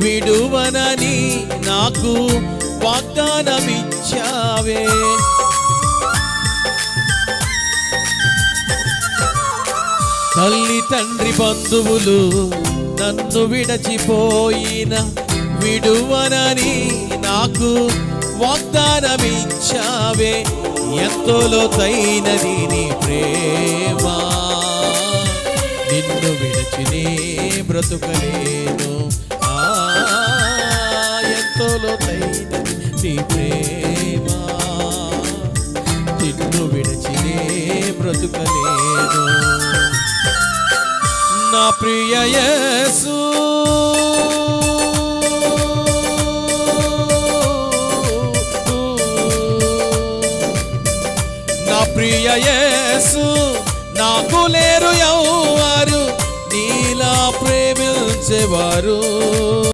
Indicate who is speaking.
Speaker 1: విడువనని నాకు వాగ్దానమిచ్చావే. తల్లి తండ్రి బంధువులు నన్ను విడచిపోయిన విడువనని నాకు వాగ్దానమిచ్చావే. ఎంతో లోతైనది నీ ప్రేమ, నిన్ను విడచినే బ్రతుకలేను. ఎంతో లోతైనది నీ ప్రేమ, నిన్ను విడచినే బ్రతుకలేను. నా ప్రియ యేసు, నా ప్రియ యేసు, నాకు లేరు ఎవ్వరు నీలా ప్రేమించేవారు.